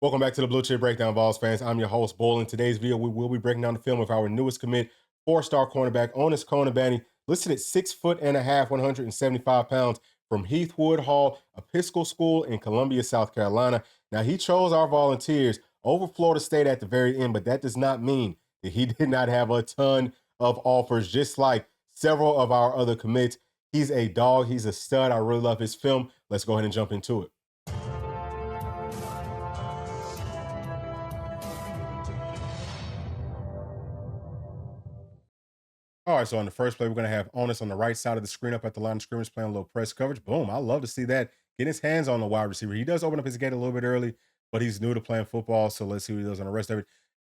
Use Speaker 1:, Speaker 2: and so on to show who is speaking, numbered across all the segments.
Speaker 1: Welcome back to the Bluechip Breakdown, Vols fans. I'm your host, Bull. In today's video, we will be breaking down the film of our newest commit, four-star cornerback, Onis Konanbany, listed at 6'1.5", 175 pounds, from Heathwood Hall Episcopal School in Columbia, South Carolina. Now, he chose our Volunteers over Florida State at the very end, but that does not mean that he did not have a ton of offers, just like several of our other commits. He's a dog. He's a stud. I really love his film. Let's go ahead and jump into it. All right, so on the first play, we're going to have Onis on the right side of the screen up at the line of scrimmage playing a little press coverage. Boom. I love to see that. Get his hands on the wide receiver. He does open up his gate a little bit early, but he's new to playing football, so let's see what he does on the rest of it.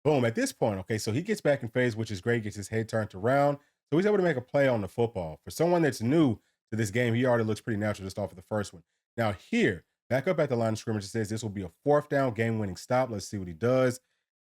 Speaker 1: Boom. At this point, okay, so he gets back in phase, which is great, gets his head turned around, so he's able to make a play on the football. For someone that's new to this game, he already looks pretty natural just off of the first one. Now here, back up at the line of scrimmage, it says this will be a fourth down game-winning stop. Let's see what he does.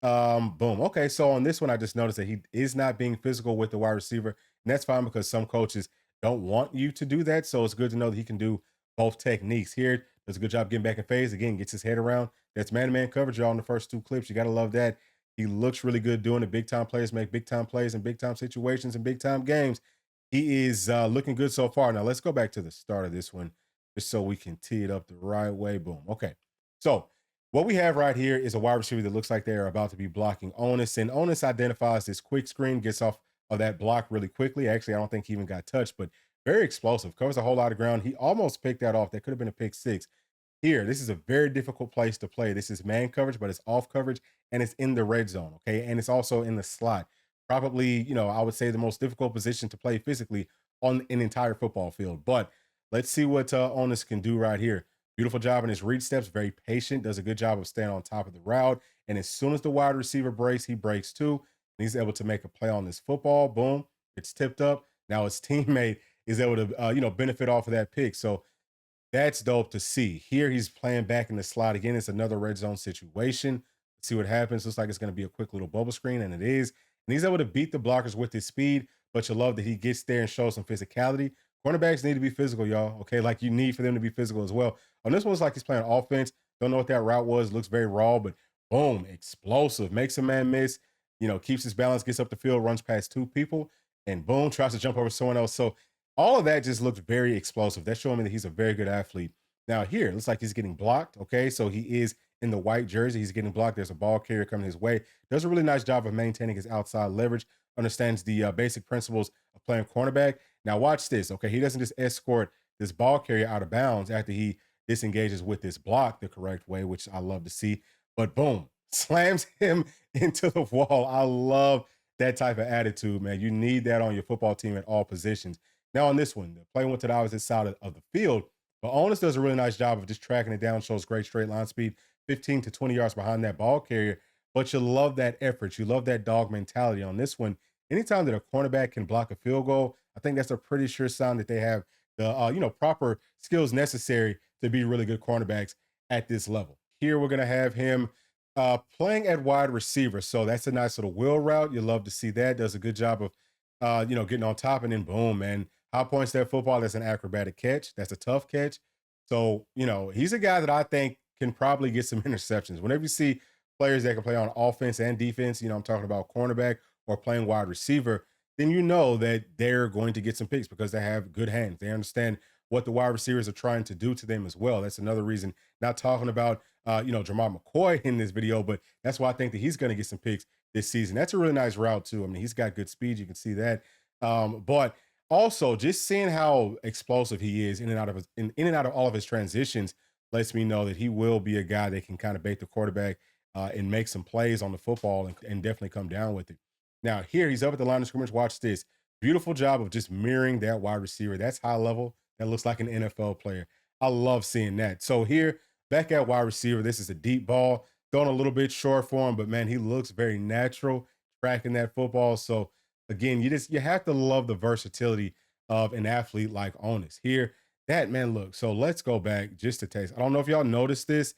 Speaker 1: Boom. Okay, so on this one, I just noticed that he is not being physical with the wide receiver, and that's fine because some coaches don't want you to do that. So it's good to know that he can do both techniques. Here, does a good job getting back in phase. Again, gets his head around. That's man-to-man coverage, y'all, in the first two clips. You got to love that. He looks really good doing it. Big-time players make big-time plays in big-time situations and big-time games. He is looking good so far. Now, let's go back to the start of this one just so we can tee it up the right way. Boom. Okay. So what we have right here is a wide receiver that looks like they are about to be blocking Onis, and Onis identifies this quick screen, gets off of that block really quickly. Actually, I don't think he even got touched, but very explosive, covers a whole lot of ground. He almost picked that off. That could have been a pick six. Here, this is a very difficult place to play. This is man coverage, but it's off coverage, and it's in the red zone, okay? And it's also in the slot. Probably, I would say the most difficult position to play physically on an entire football field. But let's see what Onis can do right here. Beautiful job in his read steps, very patient, does a good job of staying on top of the route. And as soon as the wide receiver breaks, he breaks too. And he's able to make a play on this football. Boom, it's tipped up. Now his teammate is able to, benefit off of that pick. So that's dope to see. Here he's playing back in the slot. Again, it's another red zone situation. Let's see what happens. Looks like it's going to be a quick little bubble screen, and it is. And he's able to beat the blockers with his speed, but you love that he gets there and shows some physicality. Cornerbacks need to be physical, y'all. Okay, like you need for them to be physical as well. On this one's like he's playing offense. Don't know what that route was. Looks very raw, but boom, explosive. Makes a man miss. Keeps his balance, gets up the field, runs past two people, and boom, tries to jump over someone else. So all of that just looks very explosive. That's showing me that he's a very good athlete. Now here, it looks like he's getting blocked. Okay, so he is in the white jersey. He's getting blocked. There's a ball carrier coming his way. Does a really nice job of maintaining his outside leverage. Understands the basic principles of playing cornerback. Now watch this. Okay, he doesn't just escort this ball carrier out of bounds after he disengages with this block the correct way, which I love to see. But boom, slams him into the wall. I love that type of attitude, man. You need that on your football team at all positions. Now on this one, the play went to the opposite side of the field, but Onus does a really nice job of just tracking it down, shows great straight line speed, 15 to 20 yards behind that ball carrier. But you love that effort. You love that dog mentality on this one. Anytime that a cornerback can block a field goal, I think that's a pretty sure sign that they have the proper skills necessary to be really good cornerbacks at this level. Here we're gonna have him playing at wide receiver, so that's a nice little wheel route. You love to see that. Does a good job of getting on top, and then boom, man. High points that football. That's an acrobatic catch. That's a tough catch. So, he's a guy that I think can probably get some interceptions. Whenever you see players that can play on offense and defense, I'm talking about cornerback or playing wide receiver, then you know that they're going to get some picks because they have good hands. They understand what the wide receivers are trying to do to them as well. That's another reason, not talking about, Jamar McCoy in this video, but that's why I think that he's going to get some picks this season. That's a really nice route too. I mean, he's got good speed. You can see that. But also just seeing how explosive he is in and out of all of his transitions lets me know that he will be a guy that can kind of bait the quarterback and make some plays on the football and definitely come down with it. Now here he's up at the line of scrimmage. Watch this. Beautiful job of just mirroring that wide receiver. That's high level. That looks like an NFL player. I love seeing that. So here, back at wide receiver, this is a deep ball. Going a little bit short for him, but man, he looks very natural tracking that football. So again, you have to love the versatility of an athlete like Onis. Here, that man, look. So let's go back just to taste. I don't know if y'all noticed this.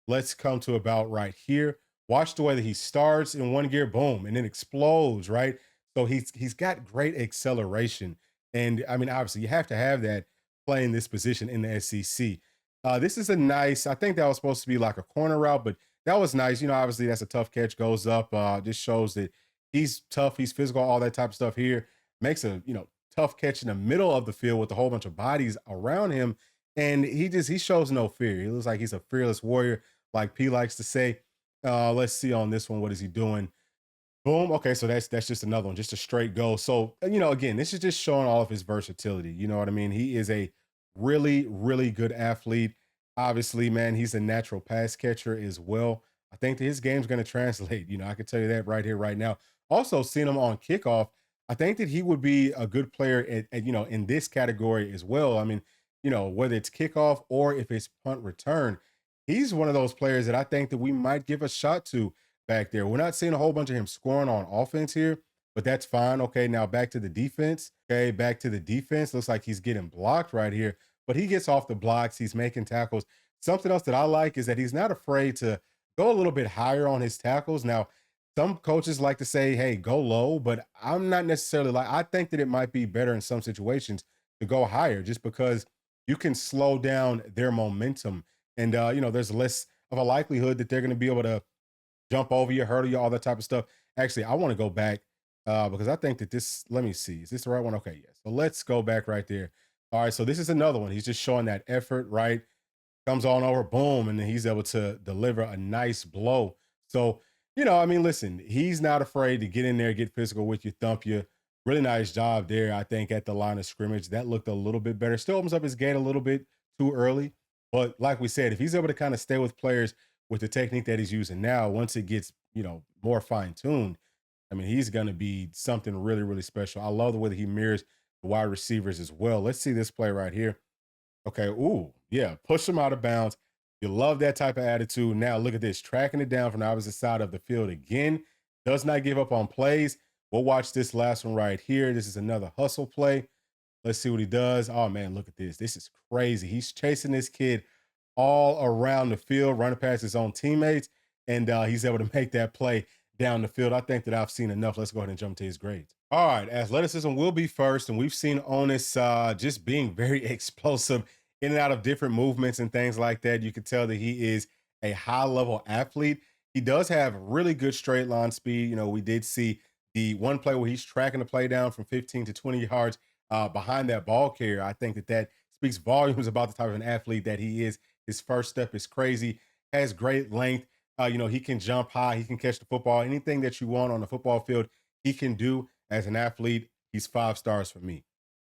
Speaker 1: Let's come to about right here. Watch the way that he starts in one gear, boom, and then explodes, right? So he's got great acceleration. And I mean, obviously, you have to have that playing this position in the SEC. This is a nice, I think that was supposed to be like a corner route, but that was nice. Obviously that's a tough catch, goes up. Just shows that he's tough, he's physical, all that type of stuff here. Makes a tough catch in the middle of the field with a whole bunch of bodies around him. And he shows no fear. He looks like he's a fearless warrior, like P likes to say. Let's see on this one. What is he doing? Boom. Okay, so that's just another one, just a straight go. So, again, this is just showing all of his versatility. You know what I mean? He is a really, really good athlete. Obviously, man, he's a natural pass catcher as well. I think that his game's going to translate. I can tell you that right here, right now. Also, seeing him on kickoff, I think that he would be a good player in this category as well. I mean, whether it's kickoff or if it's punt return, he's one of those players that I think that we might give a shot to back there. We're not seeing a whole bunch of him scoring on offense here, but that's fine. Okay, now back to the defense. Okay, back to the defense. Looks like he's getting blocked right here, but he gets off the blocks. He's making tackles. Something else that I like is that he's not afraid to go a little bit higher on his tackles. Now, some coaches like to say, hey, go low, but I'm not necessarily like, I think that it might be better in some situations to go higher just because you can slow down their momentum. And, there's less of a likelihood that they're going to be able to jump over you, hurdle you, all that type of stuff. Actually, I want to go back because I think that let me see, is this the right one? Okay, yes. So let's go back right there. All right, so this is another one. He's just showing that effort, right? Comes on over, boom, and then he's able to deliver a nice blow. So, I mean, listen, he's not afraid to get in there, get physical with you, thump you. Really nice job there, I think, at the line of scrimmage. That looked a little bit better. Still opens up his gate a little bit too early. But like we said, if he's able to kind of stay with players with the technique that he's using now, once it gets, more fine tuned, I mean, he's going to be something really, really special. I love the way that he mirrors the wide receivers as well. Let's see this play right here. Okay. Ooh, yeah. Push him out of bounds. You love that type of attitude. Now look at this, tracking it down from the opposite side of the field again. Does not give up on plays. We'll watch this last one right here. This is another hustle play. Let's see what he does. Oh man, look at this. This is crazy. He's chasing this kid all around the field, running past his own teammates, and he's able to make that play down the field. I think that I've seen enough. Let's go ahead and jump to his grades. All right, athleticism will be first, and we've seen Onis just being very explosive in and out of different movements and things like that. You can tell that he is a high level athlete. He does have really good straight line speed. We did see the one play where he's tracking the play down from 15 to 20 yards behind that ball carrier. I think that speaks volumes about the type of an athlete that he is. His first step is crazy, has great length. He can jump high, he can catch the football. Anything that you want on the football field, he can do as an athlete. He's 5 stars for me.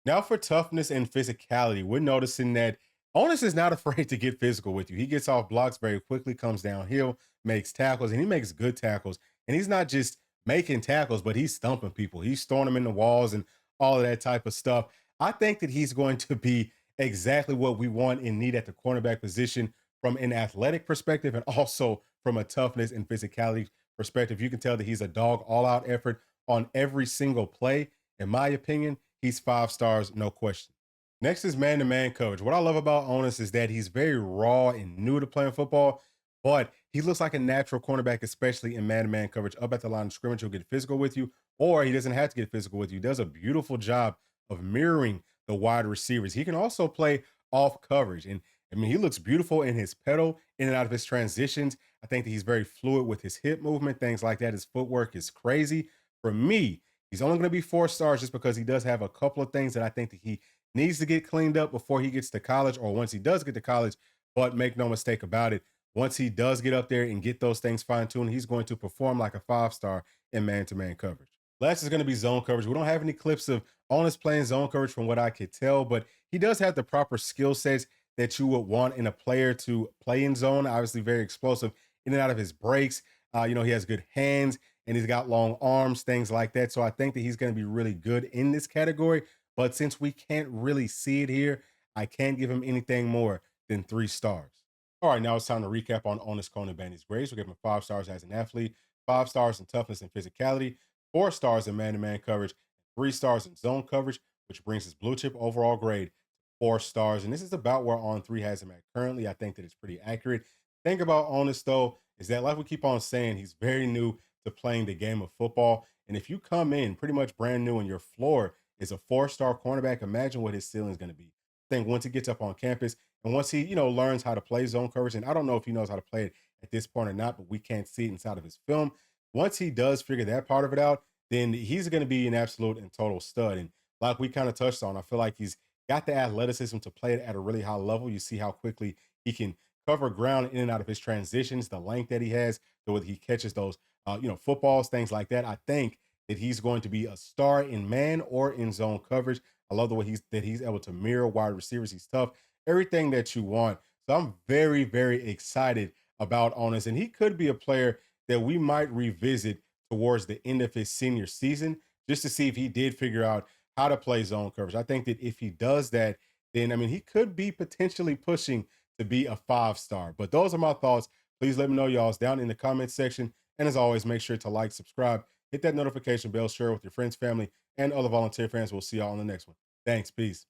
Speaker 1: Now for toughness and physicality, we're noticing that Onus is not afraid to get physical with you. He gets off blocks very quickly, comes downhill, makes tackles, and he makes good tackles. And he's not just making tackles, but he's thumping people. He's throwing them in the walls and all of that type of stuff. I think that he's going to be exactly what we want and need at the cornerback position from an athletic perspective and also from a toughness and physicality perspective. You can tell that he's a dog, all out effort on every single play. In my opinion, he's 5 stars, no question. Next is man-to-man coverage. What I love about Onis is that he's very raw and new to playing football, but he looks like a natural cornerback, especially in man-to-man coverage. Up at the line of scrimmage, he'll get physical with you, or he doesn't have to get physical with you. He does a beautiful job of mirroring the wide receivers. He can also play off coverage, and I mean, he looks beautiful in his pedal, in and out of his transitions. I think that he's very fluid with his hip movement, things like that. His footwork is crazy. For me, he's only going to be 4 stars just because he does have a couple of things that I think that he needs to get cleaned up before he gets to college or once he does get to college. But make no mistake about it, once he does get up there and get those things fine tuned, he's going to perform like a 5 star in man to man coverage. Last is going to be zone coverage. We don't have any clips of Onis playing zone coverage from what I could tell, but he does have the proper skill sets that you would want in a player to play in zone. Obviously, very explosive in and out of his breaks. He has good hands and he's got long arms, things like that. So I think that he's going to be really good in this category. But since we can't really see it here, I can't give him anything more than 3 stars. All right, now it's time to recap on Onis Konanbany's grades. We'll give him 5 stars as an athlete, 5 stars in toughness and physicality, 4 stars in man-to-man coverage, 3 stars in zone coverage, which brings his blue chip overall grade to 4 stars. And this is about where On3 has him at currently. I think that it's pretty accurate. Thing about Onis, though, is that like we keep on saying, he's very new to playing the game of football. And if you come in pretty much brand new and your floor is a 4 star cornerback, imagine what his ceiling is going to be. I think once he gets up on campus and once he, learns how to play zone coverage, and I don't know if he knows how to play it at this point or not, but we can't see it inside of his film. Once he does figure that part of it out, then he's going to be an absolute and total stud. And like we kind of touched on, I feel like he's got the athleticism to play it at a really high level. You see how quickly he can cover ground in and out of his transitions, the length that he has, the way he catches those, footballs, things like that. I think that he's going to be a star in man or in zone coverage. I love the way he's able to mirror wide receivers. He's tough, everything that you want. So I'm very, very excited about Onis, and he could be a player that we might revisit towards the end of his senior season just to see if he did figure out how to play zone coverage. I think that if he does that, then I mean he could be potentially pushing to be a 5-star. But those are my thoughts. Please let me know y'all's down in the comment section. And as always, make sure to like, subscribe, hit that notification bell, share with your friends, family, and other volunteer fans. We'll see y'all on the next one. Thanks. Peace.